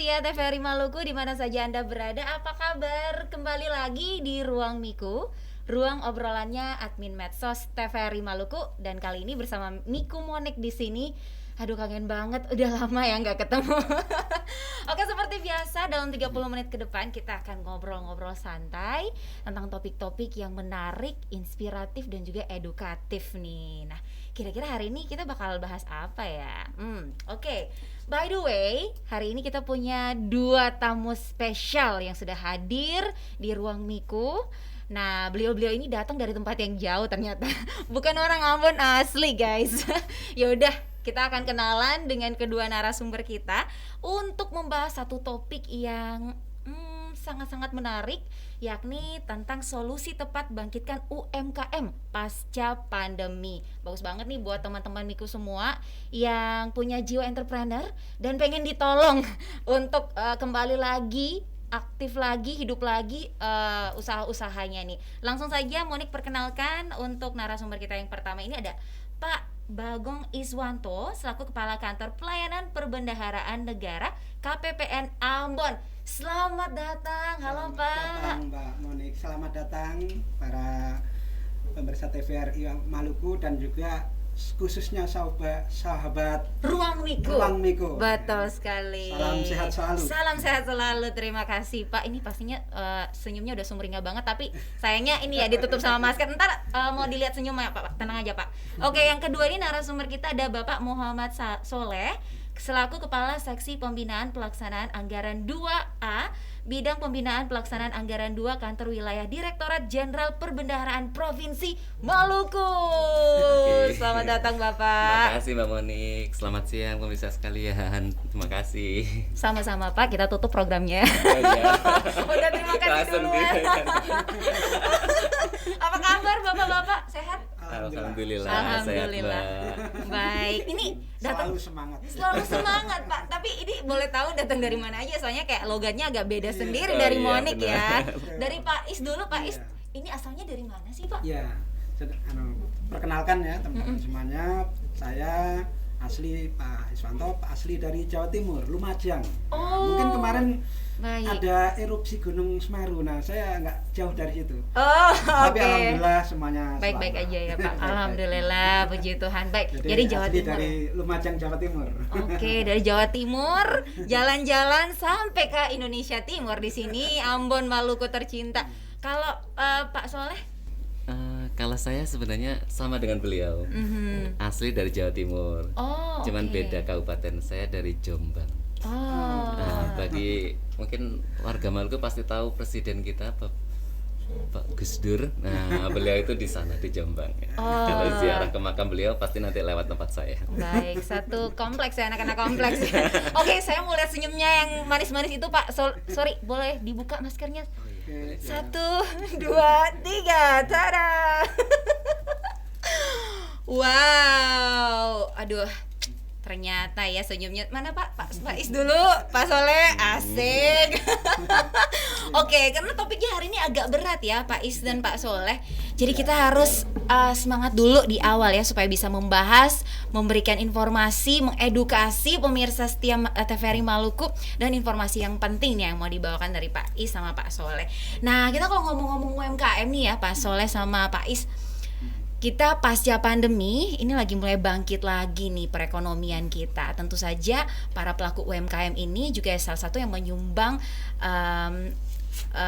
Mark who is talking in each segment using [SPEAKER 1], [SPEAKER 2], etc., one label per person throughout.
[SPEAKER 1] setia TVRI Maluku di mana saja Anda berada. Apa kabar? Kembali lagi di Ruang Miku, ruang obrolannya admin medsos TVRI Maluku, dan kali ini bersama Miku Monik di sini. Aduh, kangen banget, udah lama ya nggak ketemu. Oke, seperti biasa dalam 30 menit ke depan kita akan ngobrol-ngobrol santai tentang topik-topik yang menarik, inspiratif dan juga edukatif nih. Nah, kira-kira hari ini kita bakal bahas apa ya? Oke. By the way, hari ini kita punya 2 tamu spesial yang sudah hadir di Ruang Miku. Nah, beliau-beliau ini datang dari tempat yang jauh ternyata. Bukan orang Ambon asli, guys. Ya udah, kita akan kenalan dengan kedua narasumber kita untuk membahas satu topik yang sangat-sangat menarik, yakni tentang solusi tepat bangkitkan UMKM pasca pandemi. Bagus banget nih buat teman-teman Miku semua yang punya jiwa entrepreneur dan pengen ditolong untuk kembali lagi, aktif lagi, hidup lagi usaha-usahanya nih. Langsung saja Monik perkenalkan untuk narasumber kita yang pertama. Ini ada Pak Bagong Iswanto selaku Kepala Kantor Pelayanan Perbendaharaan Negara KPPN Ambon. Selamat datang. Halo Pak.
[SPEAKER 2] Selamat datang Mbak Monik. Selamat datang para pemirsa TVRI Maluku dan juga khususnya sahabat
[SPEAKER 1] Ruang Miku.
[SPEAKER 2] Ruang Miku.
[SPEAKER 1] Betul sekali.
[SPEAKER 2] Salam sehat selalu.
[SPEAKER 1] Salam sehat selalu. Terima kasih Pak. Ini pastinya senyumnya udah sumringah banget, tapi sayangnya ini ya ditutup sama masker. Ntar mau dilihat senyumnya Pak. Tenang aja Pak. Oke, yang kedua ini narasumber kita ada Bapak Muhammad Soleh selaku Kepala Seksi Pembinaan Pelaksanaan Anggaran 2A Bidang Pembinaan Pelaksanaan Anggaran 2 Kantor Wilayah Direktorat Jenderal Perbendaharaan Provinsi Maluku. Selamat datang Bapak.
[SPEAKER 3] Terima kasih Mbak Monik. Selamat siang pemirsa sekalian. Terima kasih.
[SPEAKER 1] Sama-sama Pak, kita tutup programnya.
[SPEAKER 3] Oh, iya.
[SPEAKER 1] Udah, terima kasih
[SPEAKER 3] Langsung
[SPEAKER 1] duluan. Apa kabar Bapak-bapak? Sehat?
[SPEAKER 3] Alhamdulillah.
[SPEAKER 1] Alhamdulillah.
[SPEAKER 3] Sehat, Mbak.
[SPEAKER 1] Baik, ini datang
[SPEAKER 2] Selalu
[SPEAKER 1] semangat
[SPEAKER 2] semangat.
[SPEAKER 1] Pak. Tapi ini boleh tahu datang dari mana aja, soalnya kayak logatnya agak beda sendiri
[SPEAKER 3] Oh,
[SPEAKER 1] dari
[SPEAKER 3] iya,
[SPEAKER 1] Monik
[SPEAKER 3] benar.
[SPEAKER 1] ya. Dari Pak Is dulu, Pak Is.
[SPEAKER 2] Iya.
[SPEAKER 1] Ini asalnya dari mana sih Pak?
[SPEAKER 2] Ya, perkenalkan ya teman-teman semuanya. Saya asli Pak Iswanto, asli dari Jawa Timur, Lumajang.
[SPEAKER 1] Oh.
[SPEAKER 2] Mungkin kemarin
[SPEAKER 1] Baik.
[SPEAKER 2] ada erupsi Gunung Semeru. Nah, saya nggak jauh dari situ.
[SPEAKER 1] Oh,
[SPEAKER 2] Tapi
[SPEAKER 1] oke.
[SPEAKER 2] alhamdulillah semuanya
[SPEAKER 1] Baik-baik
[SPEAKER 2] selamat.
[SPEAKER 1] aja ya Pak. Alhamdulillah, puji Tuhan. Baik. Jadi Jawa
[SPEAKER 2] asli
[SPEAKER 1] Timur.
[SPEAKER 2] dari Lumajang, Jawa Timur.
[SPEAKER 1] Oke, dari Jawa Timur jalan-jalan sampai ke Indonesia Timur di sini Ambon Maluku tercinta. Kalau Pak Soleh?
[SPEAKER 3] Kalau saya sebenarnya sama dengan beliau. Asli dari Jawa Timur.
[SPEAKER 1] Oh,
[SPEAKER 3] Cuman
[SPEAKER 1] oke.
[SPEAKER 3] beda kabupaten. Saya dari Jombang.
[SPEAKER 1] Oh.
[SPEAKER 3] Nah, bagi mungkin warga Maluku pasti tahu presiden kita Pak Gus Dur. Nah, beliau itu di sana di Jombang.
[SPEAKER 1] Oh.
[SPEAKER 3] Kalau ziarah ke makam beliau pasti nanti lewat tempat saya.
[SPEAKER 1] Baik, satu kompleks ya, anak-anak kompleks. Oke, saya mau lihat senyumnya yang manis-manis itu Pak. Sorry, boleh dibuka maskernya?
[SPEAKER 2] Oke,
[SPEAKER 1] 1, 2, 3, tada. Wow, aduh, ternyata ya senyumnya. Mana Pak Is dulu, Pak Soleh, asik. Oke, karena topiknya hari ini agak berat ya Pak Is dan Pak Soleh. Jadi kita harus semangat dulu di awal ya, supaya bisa membahas, memberikan informasi, mengedukasi pemirsa setia TVRI Maluku, dan informasi yang penting nih yang mau dibawakan dari Pak Is sama Pak Soleh. Nah, kita kalau ngomong-ngomong UMKM nih ya Pak Soleh sama Pak Is, kita pasca pandemi ini lagi mulai bangkit lagi nih perekonomian kita. Tentu saja para pelaku UMKM ini juga salah satu yang menyumbang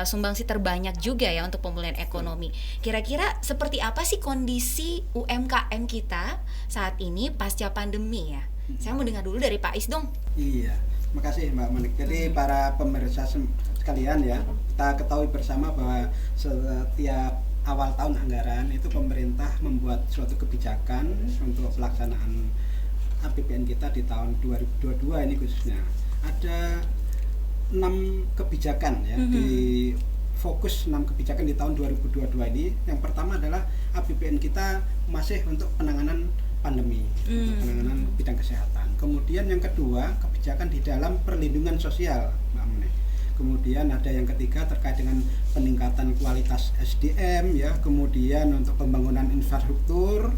[SPEAKER 1] sumbangsi terbanyak juga ya untuk pemulihan ekonomi. Kira-kira seperti apa sih kondisi UMKM kita saat ini pasca pandemi ya? Saya mau dengar dulu dari Pak Is dong.
[SPEAKER 2] Iya, makasih Mbak Monik. Jadi para pemirsa sekalian ya, kita ketahui bersama bahwa setiap awal tahun anggaran itu pemerintah membuat suatu kebijakan untuk pelaksanaan APBN kita di tahun 2022 ini khususnya. Ada 6 kebijakan ya, di fokus 6 kebijakan di tahun 2022 ini. Yang pertama adalah APBN kita masih untuk penanganan pandemi, untuk penanganan bidang kesehatan. Kemudian yang kedua, kebijakan di dalam perlindungan sosial, Mbak Monik. Kemudian ada yang ketiga terkait dengan peningkatan kualitas SDM ya, kemudian untuk pembangunan infrastruktur,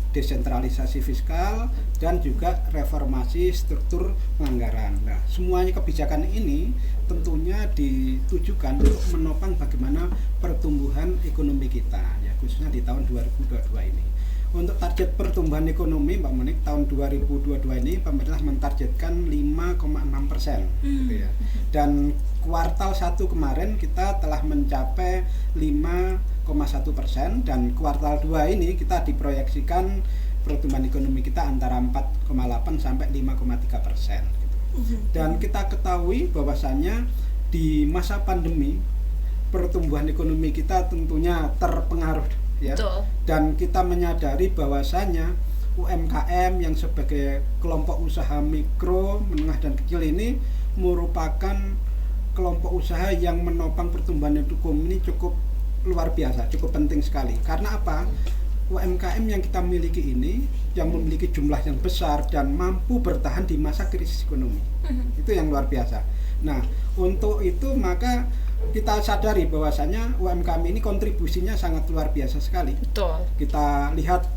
[SPEAKER 2] desentralisasi fiskal, dan juga reformasi struktur penganggaran. Nah, semuanya kebijakan ini tentunya ditujukan untuk menopang bagaimana pertumbuhan ekonomi kita, ya khususnya di tahun 2022 ini. Untuk target pertumbuhan ekonomi, Mbak Monik, tahun 2022 ini pemerintah mentargetkan 5,6%, gitu ya. Dan kuartal 1 kemarin kita telah mencapai 5,1%, dan kuartal 2 ini kita diproyeksikan pertumbuhan ekonomi kita antara 4,8 sampai 5,3%. Gitu. Dan kita ketahui bahwasannya di masa pandemi pertumbuhan ekonomi kita tentunya terpengaruh, ya.
[SPEAKER 1] Betul.
[SPEAKER 2] Dan kita menyadari bahwasanya UMKM yang sebagai kelompok usaha mikro, menengah dan kecil ini merupakan kelompok usaha yang menopang pertumbuhan ekonomi ini cukup luar biasa, cukup penting sekali. Karena apa? UMKM yang kita miliki ini yang memiliki jumlah yang besar dan mampu bertahan di masa krisis ekonomi. Itu yang luar biasa. Nah, untuk itu maka kita sadari bahwasanya UMKM ini kontribusinya sangat luar biasa sekali.
[SPEAKER 1] Betul.
[SPEAKER 2] Kita lihat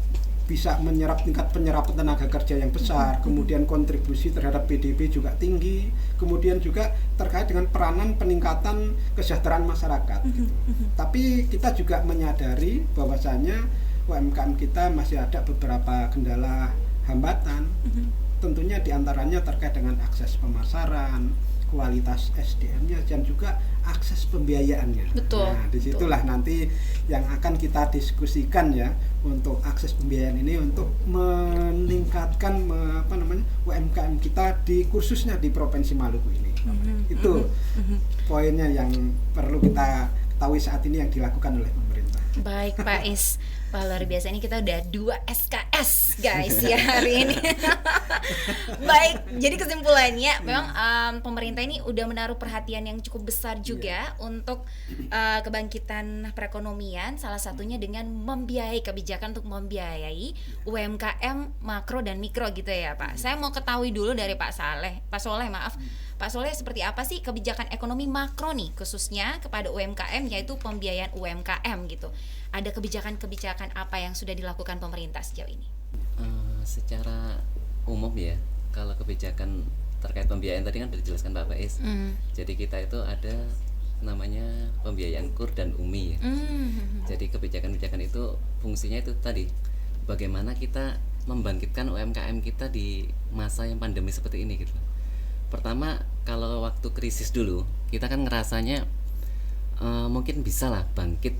[SPEAKER 2] bisa menyerap tingkat penyerapan tenaga kerja yang besar, kemudian kontribusi terhadap PDB juga tinggi, kemudian juga terkait dengan peranan peningkatan kesejahteraan masyarakat. Gitu. Tapi kita juga menyadari bahwasanya UMKM kita masih ada beberapa kendala hambatan, tentunya diantaranya terkait dengan akses pemasaran, kualitas SDM-nya, dan juga akses pembiayaannya.
[SPEAKER 1] Betul.
[SPEAKER 2] Nah, disitulah nanti yang akan kita diskusikan ya, untuk akses pembiayaan ini untuk meningkatkan UMKM kita di khususnya di Provinsi Maluku ini. Itu poinnya yang perlu kita ketahui saat ini yang dilakukan oleh pemerintah.
[SPEAKER 1] Baik Pak Is, wah luar biasa, ini kita udah 2 SKS guys ya hari ini. Baik, jadi kesimpulannya memang pemerintah ini udah menaruh perhatian yang cukup besar juga untuk kebangkitan perekonomian, salah satunya dengan membiayai kebijakan untuk membiayai UMKM makro dan mikro gitu ya Pak. Saya mau ketahui dulu dari Pak Soleh, Pak Soleh, seperti apa sih kebijakan ekonomi makro nih khususnya kepada UMKM, yaitu pembiayaan UMKM gitu. Ada kebijakan-kebijakan apa yang sudah dilakukan pemerintah sejauh ini?
[SPEAKER 3] Secara umum ya, kalau kebijakan terkait pembiayaan tadi kan sudah dijelaskan Pak Faiz. Jadi kita itu ada namanya pembiayaan KUR dan UMI ya. Jadi kebijakan-kebijakan itu fungsinya itu tadi, bagaimana kita membangkitkan UMKM kita di masa yang pandemi seperti ini gitu. Pertama, kalau waktu krisis dulu kita kan ngerasanya mungkin bisa lah bangkit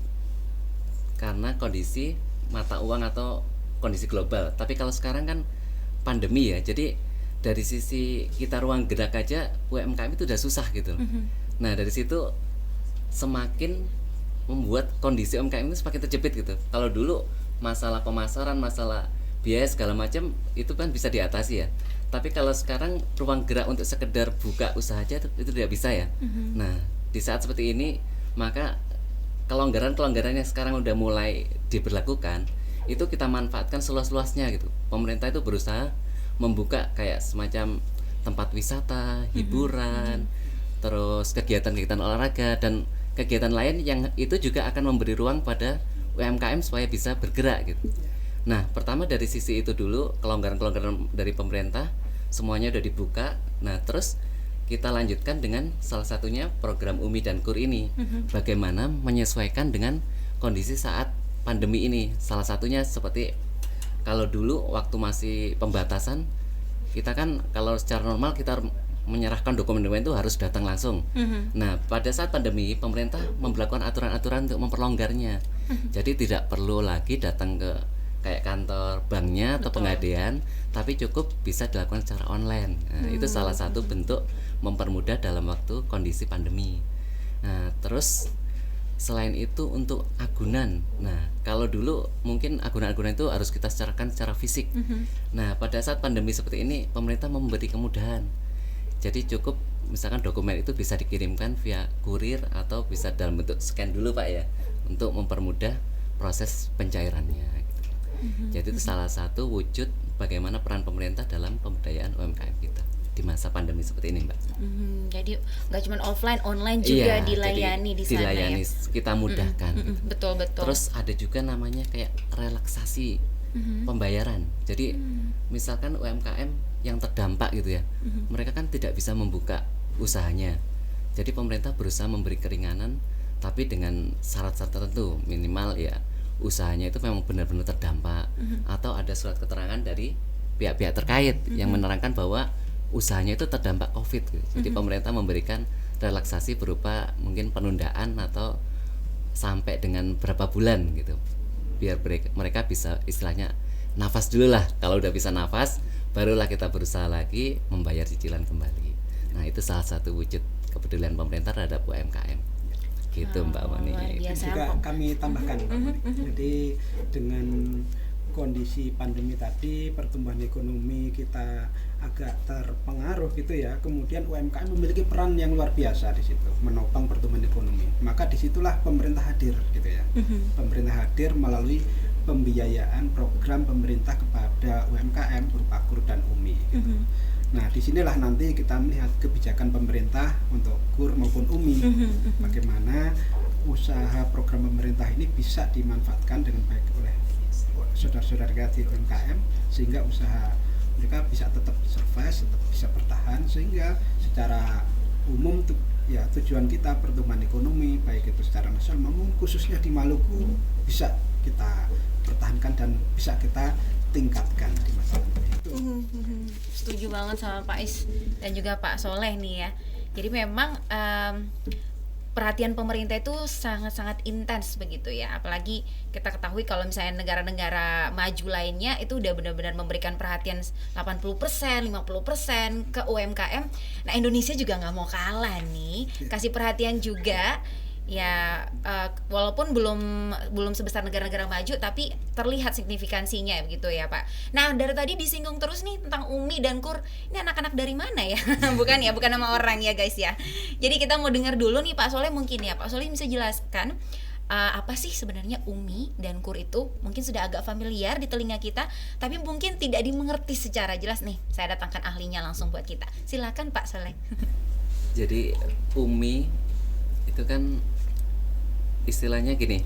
[SPEAKER 3] karena kondisi mata uang atau kondisi global. Tapi kalau sekarang kan pandemi ya, jadi dari sisi kita ruang gerak aja UMKM itu udah susah gitu. Nah dari situ semakin membuat kondisi UMKM itu semakin terjepit gitu. Kalau dulu masalah pemasaran, masalah biaya segala macam itu kan bisa diatasi ya. Tapi kalau sekarang ruang gerak untuk sekedar buka usaha aja itu tidak bisa ya. Nah di saat seperti ini maka kelonggaran-kelonggaran yang sekarang udah mulai diberlakukan itu kita manfaatkan seluas-luasnya gitu. Pemerintah itu berusaha membuka kayak semacam tempat wisata, hiburan, terus kegiatan-kegiatan olahraga dan kegiatan lain yang itu juga akan memberi ruang pada UMKM supaya bisa bergerak gitu. Nah pertama dari sisi itu dulu, kelonggaran-kelonggaran dari pemerintah semuanya udah dibuka. Nah terus kita lanjutkan dengan salah satunya program UMI dan KUR ini, bagaimana menyesuaikan dengan kondisi saat pandemi ini. Salah satunya seperti kalau dulu waktu masih pembatasan, kita kan kalau secara normal kita menyerahkan dokumen-dokumen itu harus datang langsung. Nah pada saat pandemi pemerintah memberlakukan aturan-aturan untuk memperlonggarnya. Jadi tidak perlu lagi datang ke kayak kantor banknya atau pengadaian, tapi cukup bisa dilakukan secara online. Nah, itu salah satu bentuk mempermudah dalam waktu kondisi pandemi. Nah, terus selain itu untuk agunan. Nah, kalau dulu mungkin agunan-agunan itu harus kita secarkan secara fisik. Nah, pada saat pandemi seperti ini pemerintah memberi kemudahan. Jadi cukup misalkan dokumen itu bisa dikirimkan via kurir atau bisa dalam bentuk scan dulu Pak ya, untuk mempermudah proses pencairannya. Jadi itu salah satu wujud bagaimana peran pemerintah dalam pemberdayaan UMKM kita di masa pandemi seperti ini Mbak.
[SPEAKER 1] Jadi nggak cuma offline, online juga dilayani di sana
[SPEAKER 3] dilayani,
[SPEAKER 1] ya.
[SPEAKER 3] Kita mudahkan.
[SPEAKER 1] Betul.
[SPEAKER 3] Terus ada juga namanya kayak relaksasi pembayaran. Jadi misalkan UMKM yang terdampak gitu ya, mereka kan tidak bisa membuka usahanya. Jadi pemerintah berusaha memberi keringanan, tapi dengan syarat-syarat tertentu, minimal ya usahanya itu memang benar-benar terdampak, atau ada surat keterangan dari pihak-pihak terkait yang menerangkan bahwa usahanya itu terdampak COVID gitu. Jadi pemerintah memberikan relaksasi berupa mungkin penundaan atau sampai dengan berapa bulan gitu, biar mereka bisa istilahnya nafas dulu lah. Kalau udah bisa nafas, barulah kita berusaha lagi membayar cicilan kembali. Nah, itu salah satu wujud kepedulian pemerintah terhadap UMKM gitu, Mbak Moni.
[SPEAKER 2] Juga kami tambahkan, Mbak Moni. Jadi dengan kondisi pandemi tadi, pertumbuhan ekonomi kita agak terpengaruh gitu ya. Kemudian UMKM memiliki peran yang luar biasa di situ, menopang pertumbuhan ekonomi. Maka disitulah pemerintah hadir gitu ya. Pemerintah hadir melalui pembiayaan program pemerintah kepada UMKM berupa KUR dan UMI. Gitu. Nah, disinilah nanti kita melihat kebijakan pemerintah untuk KUR maupun UMI, bagaimana usaha program pemerintah ini bisa dimanfaatkan dengan baik oleh saudara-saudara di UMKM, sehingga usaha mereka bisa tetap survive, tetap bisa bertahan, sehingga secara umum ya tujuan kita pertumbuhan ekonomi baik itu secara nasional maupun khususnya di Maluku bisa kita pertahankan dan bisa kita tingkatkan di masa depan.
[SPEAKER 1] Setuju banget sama Pak Is dan juga Pak Soleh nih ya. Jadi memang perhatian pemerintah itu sangat-sangat intens begitu ya. Apalagi kita ketahui kalau misalnya negara-negara maju lainnya itu udah benar-benar memberikan perhatian 80%, 50% ke UMKM. Nah, Indonesia juga nggak mau kalah nih, kasih perhatian juga. Ya walaupun belum sebesar negara-negara maju, tapi terlihat signifikansinya begitu ya Pak. Nah, dari tadi disinggung terus nih tentang UMI dan KUR. Ini anak-anak dari mana ya? bukan nama orang ya guys ya. Jadi kita mau dengar dulu nih Pak Soleh mungkin ya. Pak Soleh bisa jelaskan apa sih sebenarnya UMI dan KUR itu? Mungkin sudah agak familiar di telinga kita, tapi mungkin tidak dimengerti secara jelas nih. Saya datangkan ahlinya langsung buat kita. Silakan Pak Soleh.
[SPEAKER 3] Jadi UMI itu kan istilahnya gini,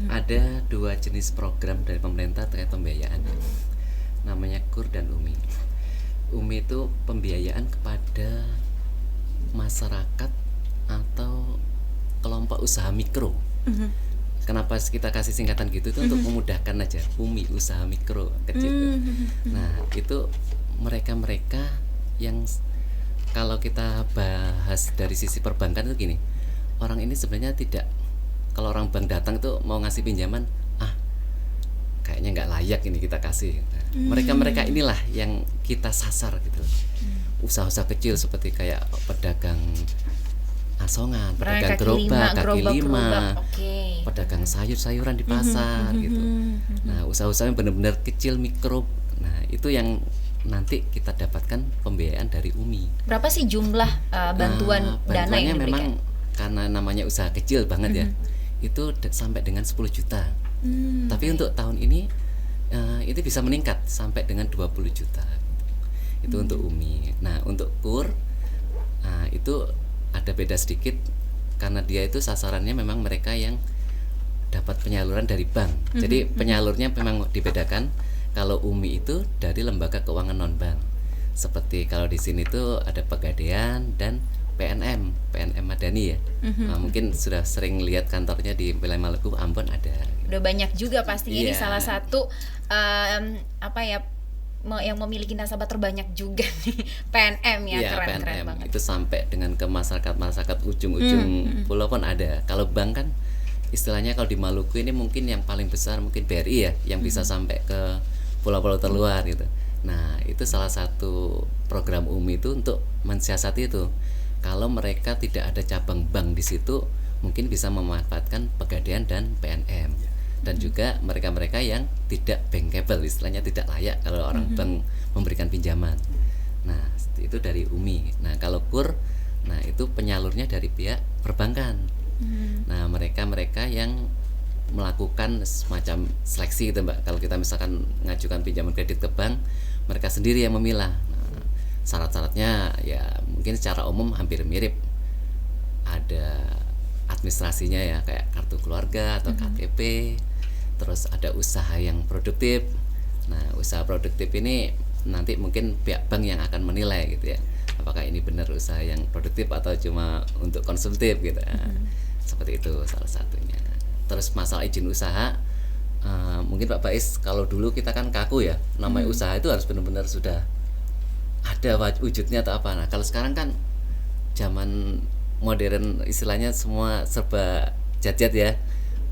[SPEAKER 3] ada dua jenis program dari pemerintah terkait pembiayaan, namanya KUR dan UMI. UMI itu pembiayaan kepada masyarakat atau kelompok usaha mikro. Kenapa kita kasih singkatan gitu? Itu untuk memudahkan aja, UMI usaha mikro kecil. Nah, itu mereka-mereka yang kalau kita bahas dari sisi perbankan itu gini, orang ini sebenarnya tidak, kalau orang bank datang tuh mau ngasih pinjaman, kayaknya nggak layak ini kita kasih. Nah, mereka inilah yang kita sasar gitu. Usaha-usaha kecil seperti kayak pedagang asongan, pedagang gerobak, kaki lima, pedagang sayur-sayuran di pasar gitu. Nah, usaha-usaha yang benar-benar kecil, mikro. Nah, itu yang nanti kita dapatkan pembiayaan dari UMI.
[SPEAKER 1] Berapa sih jumlah bantuan dana yang diberikan?
[SPEAKER 3] Memang karena namanya usaha kecil banget ya, itu sampai dengan 10 juta. Tapi untuk tahun ini itu bisa meningkat sampai dengan 20 juta. Itu untuk UMI. Nah, untuk KUR itu ada beda sedikit, karena dia itu sasarannya memang mereka yang dapat penyaluran dari bank. Jadi penyalurnya memang dibedakan. Kalau UMI itu dari lembaga keuangan non bank. Seperti kalau di sini tuh ada Pegadaian dan PNM Madani ya. Nah, mungkin sudah sering lihat kantornya di wilayah Maluku, Ambon ada.
[SPEAKER 1] Udah banyak juga pastinya. Ini salah satu yang memiliki nasabah terbanyak juga nih, PNM ya. Keren banget.
[SPEAKER 3] Itu sampai dengan ke masyarakat ujung-ujung pulau pun ada. Kalau bank kan istilahnya kalau di Maluku ini mungkin yang paling besar mungkin BRI ya, yang bisa sampai ke pulau-pulau terluar gitu. Nah, itu salah satu program UMI itu untuk mensiasati itu. Kalau mereka tidak ada cabang bank di situ, mungkin bisa memanfaatkan Pegadaian dan PNM. Dan juga mereka-mereka yang tidak bankable, istilahnya tidak layak kalau orang bank memberikan pinjaman. Nah, itu dari UMI. Nah, kalau KUR, nah itu penyalurnya dari pihak perbankan. Nah, mereka-mereka yang melakukan semacam seleksi gitu Mbak. Kalau kita misalkan mengajukan pinjaman kredit ke bank, mereka sendiri yang memilah. Syarat-syaratnya ya mungkin secara umum hampir mirip. Ada administrasinya ya, kayak kartu keluarga atau KTP. Terus ada usaha yang produktif, Nah, usaha produktif ini nanti mungkin pihak bank yang akan menilai gitu ya, apakah ini benar usaha yang produktif atau cuma untuk konsumtif gitu. Seperti itu salah satunya. Terus masalah izin usaha, mungkin Pak Bais, kalau dulu kita kan kaku ya, namanya usaha itu harus benar-benar sudah ada wujudnya atau apa. Nah kalau sekarang kan zaman modern, istilahnya semua serba jat-jat ya,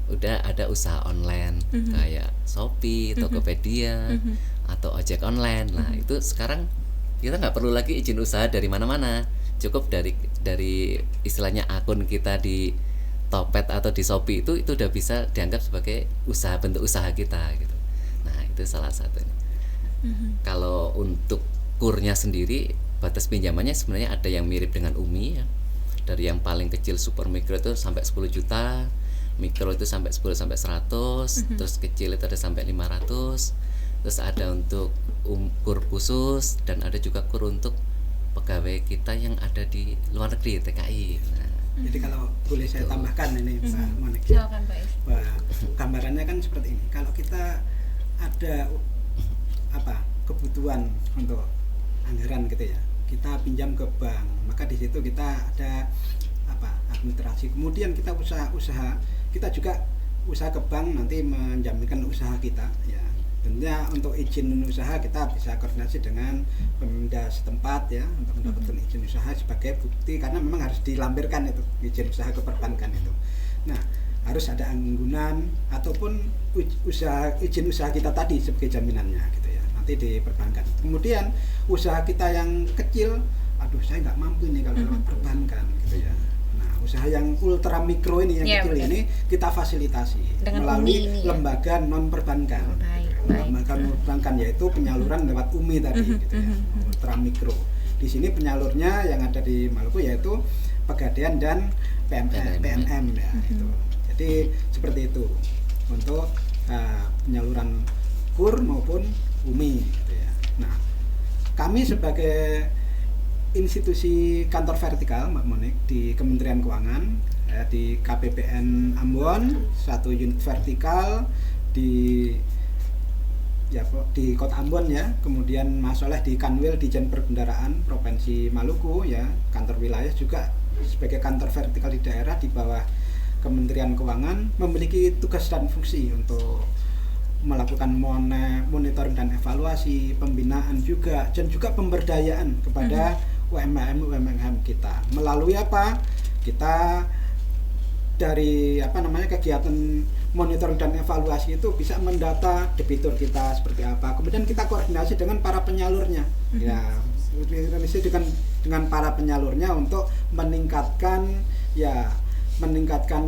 [SPEAKER 3] udah ada usaha online kayak Shopee, Tokopedia, atau ojek online. Nah itu sekarang kita nggak perlu lagi izin usaha dari mana-mana, cukup dari istilahnya akun kita di Topet atau di Shopee itu udah bisa dianggap sebagai usaha, bentuk usaha kita gitu. Nah itu salah satunya. Kalau untuk kurnya sendiri, batas pinjamannya sebenarnya ada yang mirip dengan UMI ya. Dari yang paling kecil super mikro itu sampai 10 juta, mikro itu sampai 10 sampai 100, terus kecil itu ada sampai 500. Terus ada untuk kur khusus, dan ada juga kur untuk pegawai kita yang ada di luar negeri, TKI. Nah,
[SPEAKER 2] jadi kalau boleh saya tambahkan ini Mbak Monik,
[SPEAKER 1] Silakan Pak Is.
[SPEAKER 2] gambarannya kan seperti ini. Kalau kita ada kebutuhan untuk anggaran gitu ya, kita pinjam ke bank, maka di situ kita ada administrasi. Kemudian kita usaha kita juga usaha ke bank nanti menjaminkan usaha kita ya. Tentunya untuk izin usaha kita bisa koordinasi dengan Pemda setempat ya untuk mendapatkan izin usaha sebagai bukti, karena memang harus dilampirkan itu izin usaha ke perbankan itu. Nah, harus ada anggunan ataupun izin usaha kita tadi sebagai jaminannya gitu ya, nanti di perbankan. Kemudian usaha kita yang kecil, aduh saya nggak mampu ini kalau lewat perbankan gitu ya. Usaha yang ultra mikro ini yang kecil ini kita fasilitasi dengan melalui lembaga non perbankan. Lembaga non perbankan yaitu penyaluran lewat UMI tadi gitu ya. Ultra mikro. Di sini penyalurnya yang ada di Maluku yaitu Pegadaian dan PMM ya itu. Jadi seperti itu untuk penyaluran KUR maupun UMI gitu ya. Nah, kami sebagai institusi kantor vertikal Mbak Monik di Kementerian Keuangan di KPPN Ambon, satu unit vertikal di Kota Ambon ya, kemudian Mas Soleh di Kanwil Dijen Perbendaraan Provinsi Maluku ya, kantor wilayah juga sebagai kantor vertikal di daerah di bawah Kementerian Keuangan memiliki tugas dan fungsi untuk melakukan monitoring dan evaluasi, pembinaan juga, dan juga pemberdayaan kepada UMKM kita. Melalui apa? Kita dari kegiatan monitoring dan evaluasi itu bisa mendata debitur kita seperti apa. Kemudian kita koordinasi dengan para penyalurnya. Ya, koordinasi dengan para penyalurnya untuk meningkatkan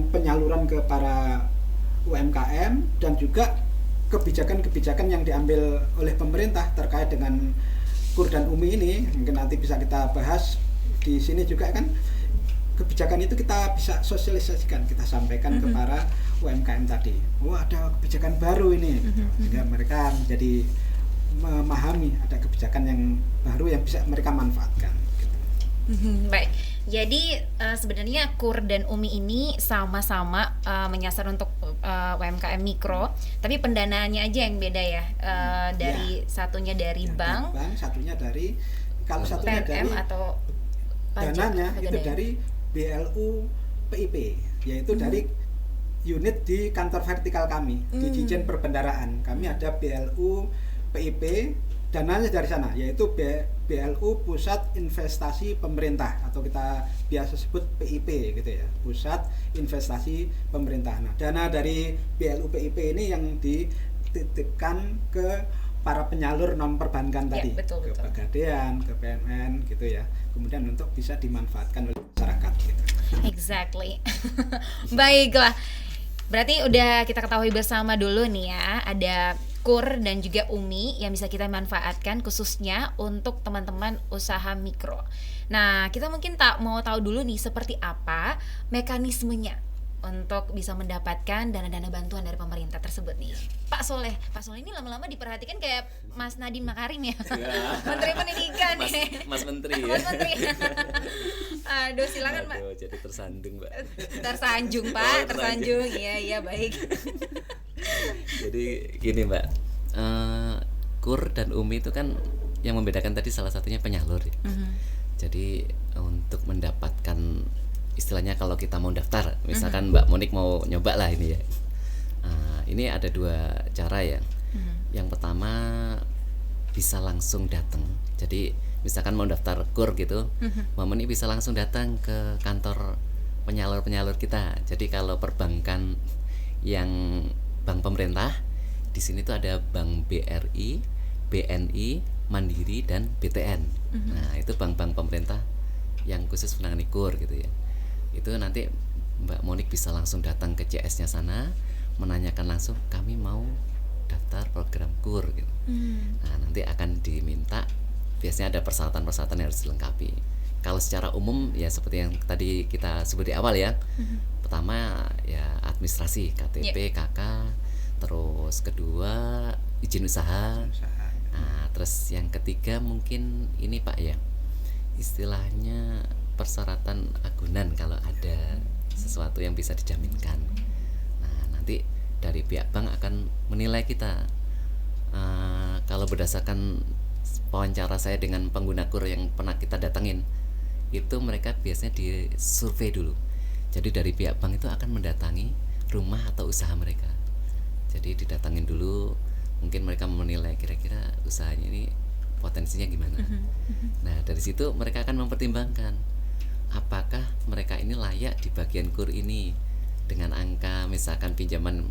[SPEAKER 2] penyaluran ke para UMKM dan juga kebijakan-kebijakan yang diambil oleh pemerintah terkait dengan KUR dan UMI ini. Mungkin nanti bisa kita bahas di sini juga kan, kebijakan itu kita bisa sosialisasikan, kita sampaikan ke para UMKM tadi. Ada kebijakan baru ini, sehingga mereka menjadi memahami ada kebijakan yang baru yang bisa mereka manfaatkan. Gitu.
[SPEAKER 1] Baik. Jadi sebenarnya KUR dan UMI ini sama-sama menyasar untuk UMKM mikro, tapi pendanaannya aja yang beda ya. Satunya dari bank, satunya dari
[SPEAKER 2] satunya dari
[SPEAKER 1] atau pajak,
[SPEAKER 2] dananya itu dari BLU PIP, yaitu dari unit di kantor vertikal kami di Dijen Perbendaraan. Kami ada BLU PIP, dananya dari sana, yaitu BLU Pusat Investasi Pemerintah atau kita biasa sebut PIP gitu ya, Pusat Investasi Pemerintah. Nah, dana dari BLU PIP ini yang dititipkan ke para penyalur non perbankan tadi,
[SPEAKER 1] betul.
[SPEAKER 2] ke Pegadaian, ke PMN gitu ya, kemudian untuk bisa dimanfaatkan oleh masyarakat gitu.
[SPEAKER 1] Exactly. Baiklah, berarti udah kita ketahui bersama dulu nih ya, ada KUR dan juga UMI yang bisa kita manfaatkan khususnya untuk teman-teman usaha mikro. Nah, kita mungkin mau tahu dulu nih seperti apa mekanismenya untuk bisa mendapatkan dana-dana bantuan dari pemerintah tersebut nih. Pak Soleh ini lama-lama diperhatikan kayak Mas Nadiem Makarim ya. Menteri Pendidikan
[SPEAKER 3] Mas Menteri ya.
[SPEAKER 1] Mas Menteri. Aduh, silakan Pak.
[SPEAKER 3] Jadi tersandung, Mbak.
[SPEAKER 1] Tersanjung Pak, tersanjung. Iya baik.
[SPEAKER 3] Jadi gini Mbak, KUR dan UMI itu kan yang membedakan tadi salah satunya penyalur ya. Jadi untuk mendapatkan istilahnya kalau kita mau daftar, misalkan Mbak Monik mau nyoba lah ini ya. Ini ada 2 cara ya. Yang pertama bisa langsung datang. Jadi misalkan mau daftar KUR gitu, Mbak Monik bisa langsung datang ke kantor penyalur-penyalur kita. Jadi kalau perbankan yang bank pemerintah, di sini tuh ada Bank BRI, BNI, Mandiri dan BTN. Nah, itu bank-bank pemerintah yang khusus menangani KUR gitu ya. Itu nanti Mbak Monik bisa langsung datang ke CS-nya sana, menanyakan langsung kami mau daftar program KUR gitu. Nah, nanti akan diminta, biasanya ada persyaratan-persyaratan yang harus dilengkapi. Kalau secara umum ya seperti yang tadi kita sebut di awal ya. Pertama ya administrasi, KTP, KK, terus kedua izin usaha. Nah, terus yang ketiga mungkin ini Pak ya, istilahnya persyaratan agunan kalau ada sesuatu yang bisa dijaminkan. Nah, nanti dari pihak bank akan menilai kita. Kalau berdasarkan wawancara saya dengan pengguna KUR yang pernah kita datangin, itu mereka biasanya disurvei dulu. Jadi dari pihak bank itu akan mendatangi rumah atau usaha mereka. Jadi didatangin dulu, mungkin mereka menilai kira-kira usahanya ini potensinya gimana. Nah, dari situ mereka akan mempertimbangkan apakah mereka ini layak di bagian KUR ini dengan angka misalkan pinjaman.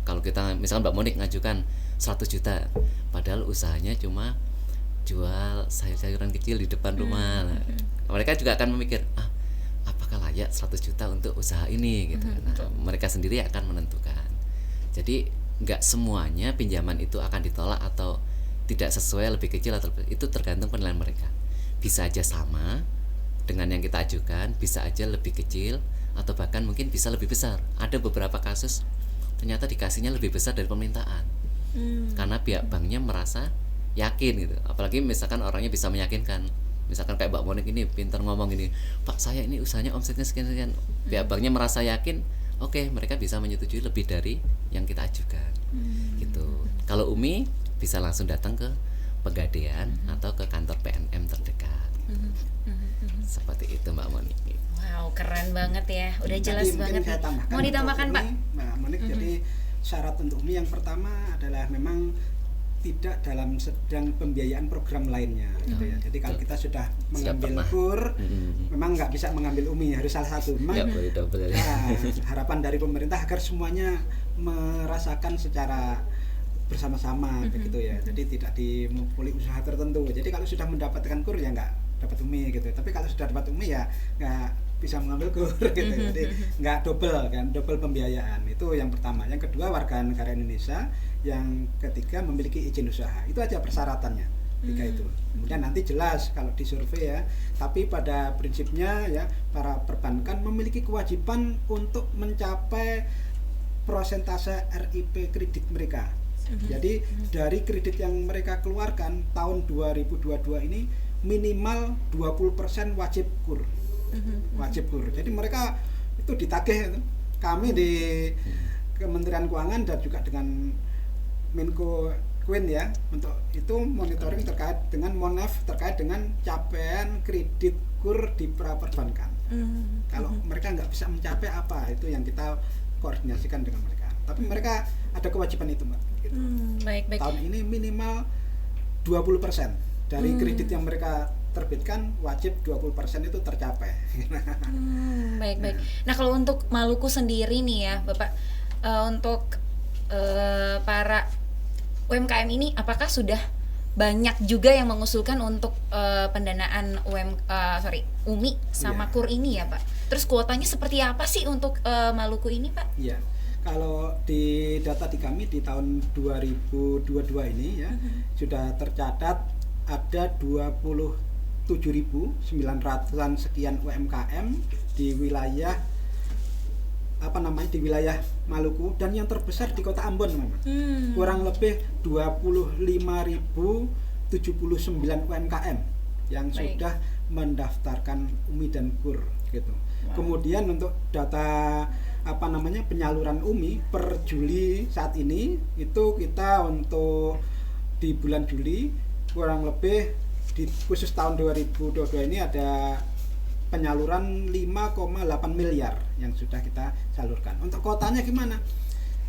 [SPEAKER 3] Kalau kita misalkan Mbak Monik ngajukan 100 juta, padahal usahanya cuma jual sayur-sayuran kecil di depan rumah. Nah, mereka juga akan memikir, apakah layak 100 juta untuk usaha ini gitu. Nah, mereka sendiri akan menentukan. Jadi nggak semuanya pinjaman itu akan ditolak atau tidak sesuai, lebih kecil atau itu tergantung penilaian mereka. Bisa aja sama dengan yang kita ajukan, bisa aja lebih kecil atau bahkan mungkin bisa lebih besar. Ada beberapa kasus ternyata dikasihnya lebih besar dari permintaan. Karena pihak banknya merasa yakin gitu. Apalagi misalkan orangnya bisa meyakinkan. Misalkan kayak Mbak Monik ini pintar ngomong ini, Pak saya ini usahanya omsetnya sekian-sekian. Pihak banknya merasa yakin, oke, mereka bisa menyetujui lebih dari yang kita ajukan. Gitu. Kalau UMI bisa langsung datang ke Pegadaian atau ke kantor PNM terdekat. Seperti itu Mbak Monik.
[SPEAKER 1] Wow, keren banget ya. Udah jelas banget. Mau ditambahkan Pak?
[SPEAKER 2] Mbak Monik, jadi syarat untuk UMI yang pertama adalah memang tidak dalam sedang pembiayaan program lainnya gitu ya. Jadi kalau kita sudah mengambil KUR, memang nggak bisa mengambil UMI, harus salah satu. Memang harapan dari pemerintah agar semuanya merasakan secara bersama-sama begitu ya. Jadi tidak dimukuli usaha tertentu. Jadi kalau sudah mendapatkan KUR ya nggak dapat UMI gitu. Tapi kalau sudah dapat UMI ya nggak bisa mengambil KUR gitu. Jadi nggak double pembiayaan. Itu yang pertama. Yang kedua, warga negara Indonesia. Yang ketiga, memiliki izin usaha. Itu aja persyaratannya, 3 itu. Kemudian nanti jelas kalau disurvei ya. Tapi pada prinsipnya ya, para perbankan memiliki kewajiban untuk mencapai persentase RIP kredit mereka. Jadi dari kredit yang mereka keluarkan tahun 2022 ini minimal 20% wajib KUR. Wajib KUR. Jadi mereka itu ditagih. Kami di Kementerian Keuangan dan juga dengan Menko Queen ya, untuk itu monitoring terkait dengan terkait dengan capaian kredit KUR di perbankan. Kalau mereka nggak bisa mencapai apa, itu yang kita koordinasikan dengan mereka. Tapi mereka ada kewajiban itu Mbak. Gitu.
[SPEAKER 1] Baik.
[SPEAKER 2] Tahun ini minimal 20% dari kredit yang mereka terbitkan, wajib 20% itu tercapai.
[SPEAKER 1] Baik. Nah kalau untuk Maluku sendiri nih ya Bapak, untuk para UMKM ini apakah sudah banyak juga yang mengusulkan untuk pendanaan UMI sama KUR ini ya Pak? Terus kuotanya seperti apa sih untuk Maluku ini Pak?
[SPEAKER 2] Iya, kalau di data di kami di tahun 2022 ini ya sudah tercatat ada 27.900-an sekian UMKM di wilayah di wilayah Maluku, dan yang terbesar di Kota Ambon memang. Kurang lebih 25.079 UMKM yang sudah mendaftarkan UMI dan KUR gitu. Kemudian untuk data penyaluran UMI per Juli saat ini itu kita untuk di bulan Juli kurang lebih di khusus tahun 2022 ini ada penyaluran 5,8 miliar yang sudah kita salurkan. Untuk kotanya gimana?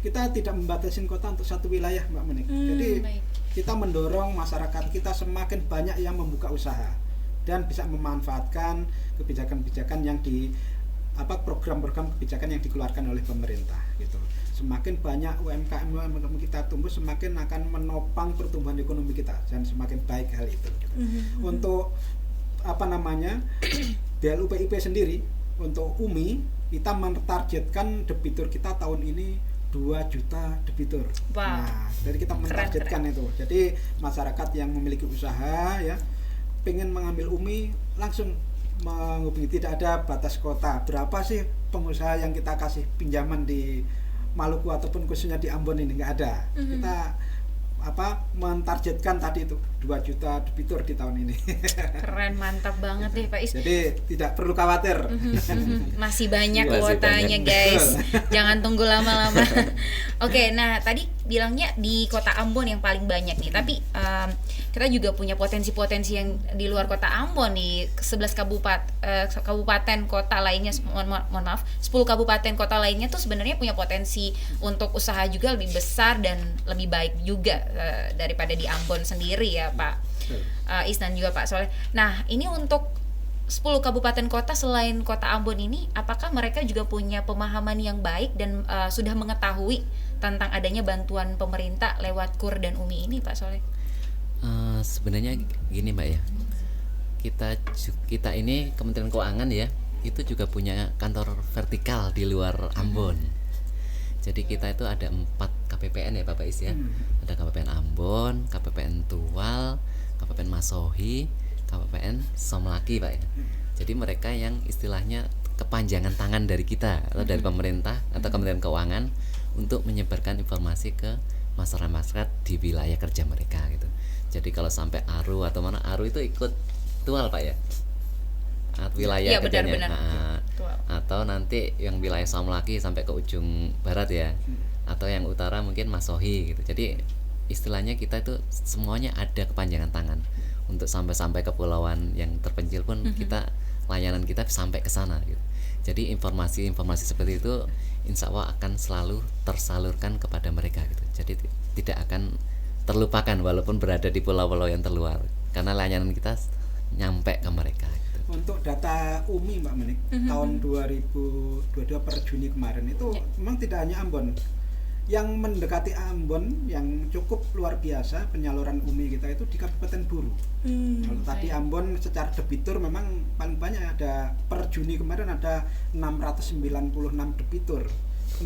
[SPEAKER 2] Kita tidak membatasi kota untuk satu wilayah, Mbak Menik. Jadi
[SPEAKER 1] baik.
[SPEAKER 2] kita mendorong masyarakat kita semakin banyak yang membuka usaha dan bisa memanfaatkan kebijakan-kebijakan yang program-program kebijakan yang dikeluarkan oleh pemerintah gitu. Semakin banyak UMKM kita tumbuh, semakin akan menopang pertumbuhan ekonomi kita dan semakin baik hal itu gitu. Untuk BLUPIP sendiri untuk UMI kita mentargetkan debitur kita tahun ini 2 juta debitur.
[SPEAKER 1] Wow.
[SPEAKER 2] Nah, jadi kita mentargetkan itu. Jadi masyarakat yang memiliki usaha ya pengen mengambil UMI langsung menghubungi, tidak ada batas kota. Berapa sih pengusaha yang kita kasih pinjaman di Maluku ataupun khususnya di Ambon ini, nggak ada. Kita mentargetkan tadi itu 2 juta debitur di tahun ini.
[SPEAKER 1] Keren, mantap banget deh Pak Is.
[SPEAKER 2] Jadi tidak perlu khawatir.
[SPEAKER 1] Masih banyak
[SPEAKER 3] Masih
[SPEAKER 1] kuotanya
[SPEAKER 3] banyak.
[SPEAKER 1] guys. Jangan tunggu lama-lama. Oke, nah tadi bilangnya di kota Ambon yang paling banyak nih. Tapi kita juga punya potensi-potensi yang di luar kota Ambon nih. 11 kabupaten kota lainnya, mohon maaf, 10 kabupaten kota lainnya tuh sebenarnya punya potensi untuk usaha juga lebih besar dan lebih baik juga daripada di Ambon sendiri ya Pak Is dan juga Pak Soleh. Nah ini untuk 10 kabupaten kota selain kota Ambon ini, apakah mereka juga punya pemahaman yang baik dan sudah mengetahui tentang adanya bantuan pemerintah lewat KUR dan UMI ini Pak Soleh?
[SPEAKER 3] Sebenarnya gini Mbak ya, kita ini Kementerian Keuangan ya, itu juga punya kantor vertikal di luar Ambon. Jadi kita itu ada 4 KPPN ya Bapak Is ya. Ada KPPN Ambon, KPPN Tual, KPPN Masohi, KPPN Somlaki Pak ya. Jadi mereka yang istilahnya kepanjangan tangan dari kita atau dari pemerintah atau Kementerian Keuangan untuk menyebarkan informasi ke masyarakat di wilayah kerja mereka gitu. Jadi kalau sampai Aru atau mana, Aru itu ikut Tual Pak ya, wilayah
[SPEAKER 1] ya,
[SPEAKER 3] kerjanya.
[SPEAKER 1] benar.
[SPEAKER 3] Atau nanti yang wilayah Somlaki sampai ke ujung barat ya, atau yang utara mungkin Masohi gitu. Jadi istilahnya kita itu semuanya ada kepanjangan tangan untuk sampai ke pulauan yang terpencil pun kita, layanan kita sampai ke sana gitu. Jadi informasi-informasi seperti itu insya Allah akan selalu tersalurkan kepada mereka gitu. Jadi tidak akan terlupakan walaupun berada di pulau-pulau yang terluar, karena layanan kita nyampe ke mereka gitu.
[SPEAKER 2] Untuk data UMI Mbak Menik, tahun 2022 per Juni kemarin itu memang tidak hanya Ambon. Yang mendekati Ambon yang cukup luar biasa penyaluran UMI kita itu di Kabupaten Buru. Kalau tadi Ambon secara debitur memang paling banyak, ada per Juni kemarin ada 696 debitur.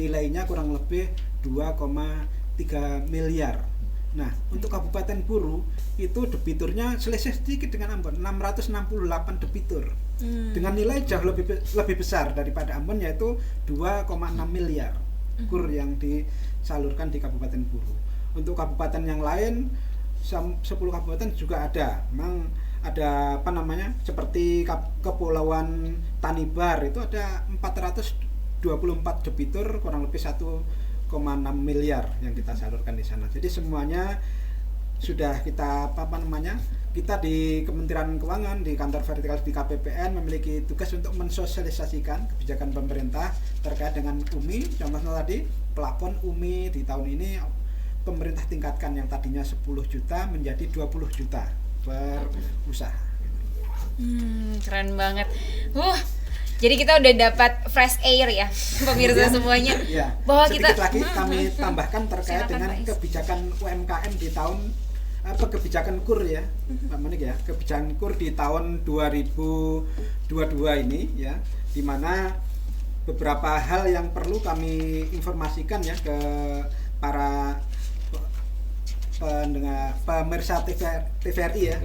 [SPEAKER 2] Nilainya kurang lebih 2,3 miliar. Nah, untuk Kabupaten Buru itu debiturnya selisih sedikit dengan Ambon, 668 debitur. Dengan nilai jauh lebih besar daripada Ambon, yaitu 2,6 miliar KUR yang disalurkan di Kabupaten Buru. Untuk kabupaten yang lain 10 kabupaten juga ada. Memang ada seperti Kepulauan Tanibar itu ada 424 debitur, kurang lebih 1,6 miliar yang kita salurkan di sana. Jadi semuanya sudah kita kita di Kementerian Keuangan di kantor vertikal di KPPN memiliki tugas untuk mensosialisasikan kebijakan pemerintah terkait dengan UMI. Contohnya tadi plafon UMI di tahun ini pemerintah tingkatkan yang tadinya 10 juta menjadi 20 juta per usaha.
[SPEAKER 1] Keren banget. Jadi kita udah dapat fresh air ya, pemirsa semuanya.
[SPEAKER 2] Ya,
[SPEAKER 1] bahwa
[SPEAKER 2] sedikit
[SPEAKER 1] kita
[SPEAKER 2] lagi kami tambahkan terkait
[SPEAKER 1] Silakan,
[SPEAKER 2] dengan
[SPEAKER 1] Pak Is.
[SPEAKER 2] kebijakan UMKM di tahun kebijakan KUR ya, Pak Manik ya. Kebijakan KUR di tahun 2022 ini ya, di mana beberapa hal yang perlu kami informasikan ya ke para pendengar pemirsa TVRI ya,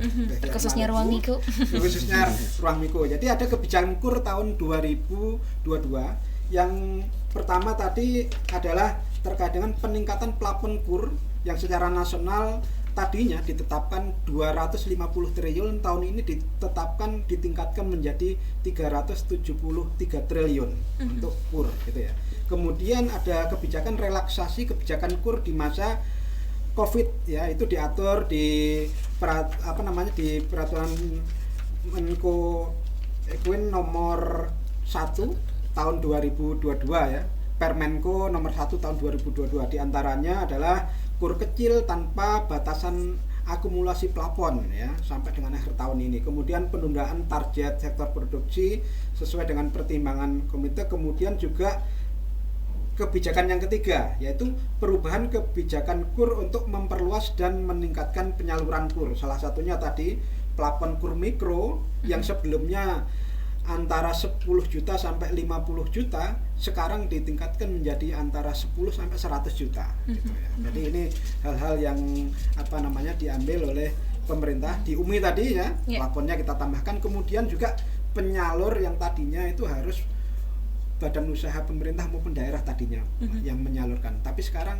[SPEAKER 1] khususnya Ruang Miko.
[SPEAKER 2] khususnya Ruang Miko. Jadi ada kebijakan KUR tahun 2022 yang pertama tadi adalah terkait dengan peningkatan plafon KUR yang secara nasional tadinya ditetapkan 250 triliun, tahun ini ditingkatkan menjadi 373 triliun untuk KUR gitu ya. Kemudian ada kebijakan relaksasi kebijakan KUR di masa COVID ya, itu diatur di di peraturan Menko Ekuin nomor 1 tahun 2022 ya, Permenko nomor 1 tahun 2022. Di antaranya adalah kur kecil tanpa batasan akumulasi plafon ya sampai dengan akhir tahun ini. Kemudian penundaan target sektor produksi sesuai dengan pertimbangan komite. Kemudian juga kebijakan yang ketiga yaitu perubahan kebijakan kur untuk memperluas dan meningkatkan penyaluran kur. Salah satunya tadi plafon kur mikro yang sebelumnya antara 10 juta sampai 50 juta sekarang ditingkatkan menjadi antara 10 sampai 100 juta gitu ya. Jadi ini hal-hal yang diambil oleh pemerintah di UMI tadi ya. Plafonnya kita tambahkan, kemudian juga penyalur yang tadinya itu harus badan usaha pemerintah maupun daerah tadinya yang menyalurkan. Tapi sekarang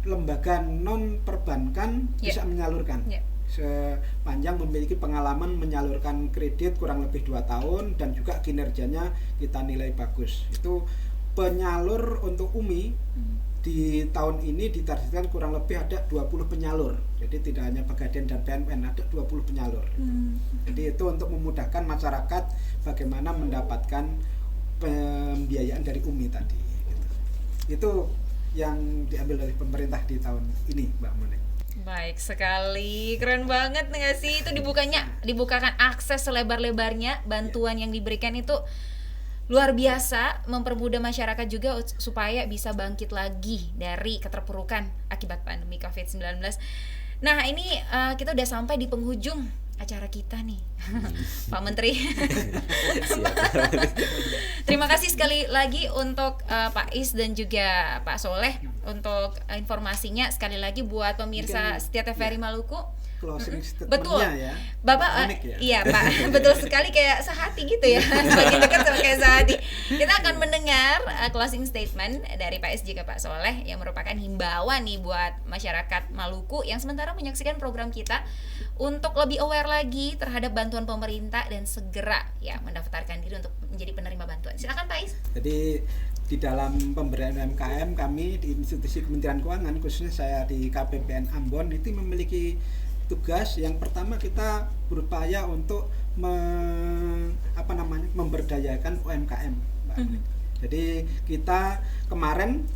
[SPEAKER 2] lembaga non perbankan bisa menyalurkan. Sepanjang memiliki pengalaman menyalurkan kredit kurang lebih 2 tahun dan juga kinerjanya kita nilai bagus. Itu penyalur untuk UMI di tahun ini ditargetkan kurang lebih ada 20 penyalur. Jadi tidak hanya Pegadaian dan PNPN, ada 20 penyalur. Jadi itu untuk memudahkan masyarakat bagaimana mendapatkan pembiayaan dari UMI tadi. Itu yang diambil dari pemerintah di tahun ini, Mbak Monik.
[SPEAKER 1] Baik sekali, keren banget nggak sih? Itu dibukakan akses selebar-lebarnya, bantuan yang diberikan itu luar biasa, mempermudah masyarakat juga supaya bisa bangkit lagi dari keterpurukan akibat pandemi COVID-19. Nah ini kita udah sampai di penghujung acara kita nih, Pak Menteri. Terima kasih sekali lagi untuk Pak Is dan juga Pak Soleh untuk informasinya. Sekali lagi buat pemirsa setia TVRI Maluku,
[SPEAKER 2] closing
[SPEAKER 1] betul
[SPEAKER 2] ya,
[SPEAKER 1] Bapak
[SPEAKER 2] ya?
[SPEAKER 1] Iya Pak, betul sekali, kayak sehati gitu ya. Semakin dekat sama kayak sehati. Kita akan mendengar closing statement dari Pak Is juga Pak Soleh yang merupakan himbauan nih buat masyarakat Maluku yang sementara menyaksikan program kita untuk lebih aware lagi terhadap bantuan pemerintah dan segera ya mendaftarkan diri untuk menjadi penerima bantuan. Silakan Pak Is.
[SPEAKER 2] Jadi di dalam pemberdayaan UMKM kami di institusi Kementerian Keuangan, khususnya saya di KPPN Ambon, itu memiliki tugas yang pertama, kita berupaya untuk memberdayakan UMKM, Mbak. Jadi kita kemarin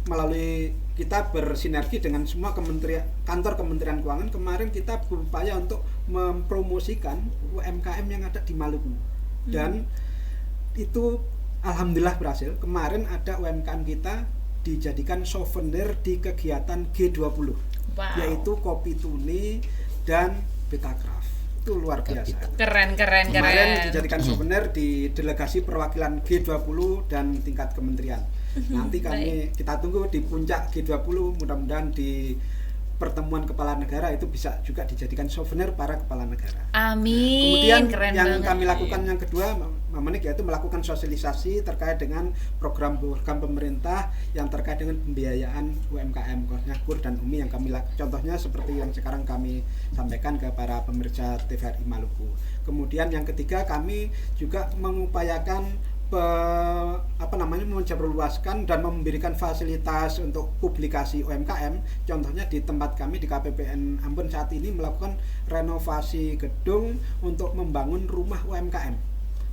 [SPEAKER 2] kita bersinergi dengan semua kantor Kementerian Keuangan. Kemarin kita berupaya untuk mempromosikan UMKM yang ada di Maluku. Dan itu alhamdulillah berhasil. Kemarin ada UMKM kita dijadikan souvenir di kegiatan G20. Yaitu kopi tuni dan Betakraf. Itu luar biasa.
[SPEAKER 1] Keren.
[SPEAKER 2] Kemarin dijadikan souvenir di delegasi perwakilan G20 dan tingkat kementerian. Nanti kita tunggu di puncak G20, mudah-mudahan di pertemuan kepala negara itu bisa juga dijadikan souvenir para kepala negara.
[SPEAKER 1] Amin.
[SPEAKER 2] Kemudian
[SPEAKER 1] keren
[SPEAKER 2] yang
[SPEAKER 1] banget.
[SPEAKER 2] kami lakukan yang kedua, Mamanik, yaitu melakukan sosialisasi terkait dengan program-program pemerintah yang terkait dengan pembiayaan UMKM, khususnya KUR dan UMI yang kami contohnya seperti yang sekarang kami sampaikan ke para pemirsa TVRI Maluku. Kemudian yang ketiga, kami juga mengupayakan menjemberluaskan dan memberikan fasilitas untuk publikasi UMKM. Contohnya di tempat kami di KPPN Ambon saat ini melakukan renovasi gedung untuk membangun rumah UMKM.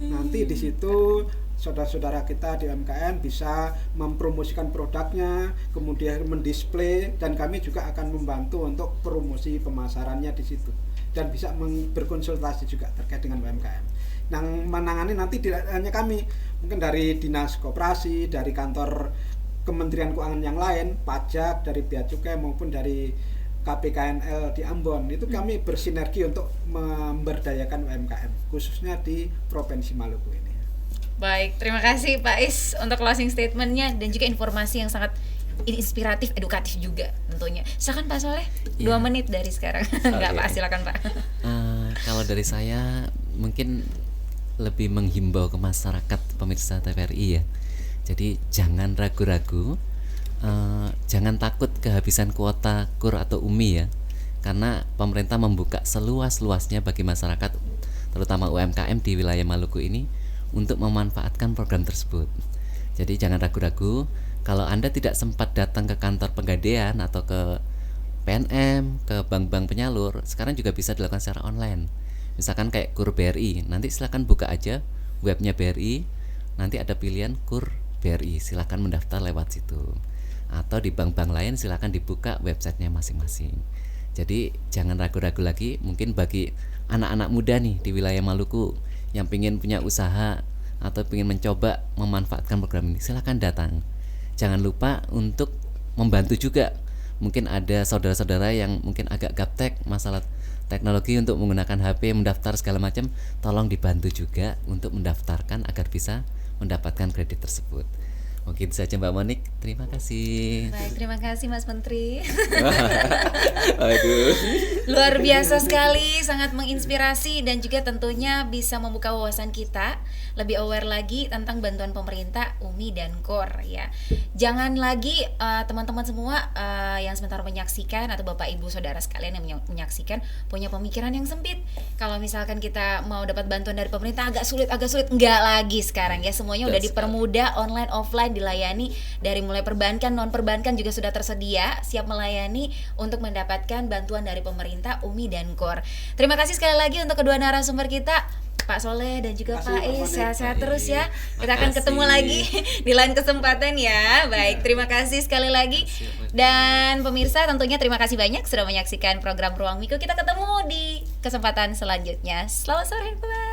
[SPEAKER 2] Nanti di situ saudara-saudara kita di UMKM bisa mempromosikan produknya, kemudian mendisplay, dan kami juga akan membantu untuk promosi pemasarannya di situ, dan bisa berkonsultasi juga terkait dengan UMKM. Yang menangani nanti tidak hanya kami, mungkin dari dinas koperasi, dari kantor Kementerian Keuangan yang lain, pajak, dari bea cukai maupun dari KPKNL di Ambon, itu kami bersinergi untuk memberdayakan UMKM khususnya di Provinsi Maluku ini.
[SPEAKER 1] Baik, terima kasih Pak Is untuk closing statementnya dan juga informasi yang sangat inspiratif, edukatif juga tentunya. Silakan Pak Soleh, 2 menit dari sekarang. Enggak Pak, silakan Pak.
[SPEAKER 3] Kalau dari saya mungkin lebih menghimbau ke masyarakat pemirsa TVRI ya. Jadi jangan ragu-ragu, jangan takut kehabisan kuota KUR atau UMI ya, karena pemerintah membuka seluas-luasnya bagi masyarakat, terutama UMKM di wilayah Maluku ini, untuk memanfaatkan program tersebut. Jadi jangan ragu-ragu. Kalau Anda tidak sempat datang ke kantor Pegadaian atau ke PNM, ke bank-bank penyalur, sekarang juga bisa dilakukan secara online. Misalkan kayak KUR BRI, nanti silakan buka aja webnya BRI, nanti ada pilihan KUR BRI, silakan mendaftar lewat situ. Atau di bank-bank lain silakan dibuka websitenya masing-masing. Jadi jangan ragu-ragu lagi. Mungkin bagi anak-anak muda nih di wilayah Maluku yang ingin punya usaha atau ingin mencoba memanfaatkan program ini, silakan datang. Jangan lupa untuk membantu juga. Mungkin ada saudara-saudara yang mungkin agak gaptek masalah teknologi untuk menggunakan HP, mendaftar segala macam, tolong dibantu juga untuk mendaftarkan agar bisa mendapatkan kredit tersebut. Mungkin saja Mbak Monik, terima kasih.
[SPEAKER 1] Baik, terima kasih Mas Menteri.
[SPEAKER 3] Aduh.
[SPEAKER 1] Luar biasa sekali, sangat menginspirasi dan juga tentunya bisa membuka wawasan kita lebih aware lagi tentang bantuan pemerintah UMI dan KOR ya. Jangan lagi teman-teman semua yang sebentar menyaksikan atau Bapak Ibu Saudara sekalian yang menyaksikan punya pemikiran yang sempit. Kalau misalkan kita mau dapat bantuan dari pemerintah agak sulit, enggak lagi sekarang ya. Semuanya udah dipermudah, online offline dilayani, dari mulai perbankan, non perbankan juga sudah tersedia siap melayani untuk mendapatkan bantuan dari pemerintah UMI dan KOR. Terima kasih sekali lagi untuk kedua narasumber kita, Pak Soleh dan juga Pak Is. Sehat-sehat terus ya. Kita akan ketemu lagi di lain kesempatan ya. Baik, terima kasih sekali lagi. Dan pemirsa tentunya terima kasih banyak sudah menyaksikan program Ruang Miko. Kita ketemu di kesempatan selanjutnya. Selamat sore, bye.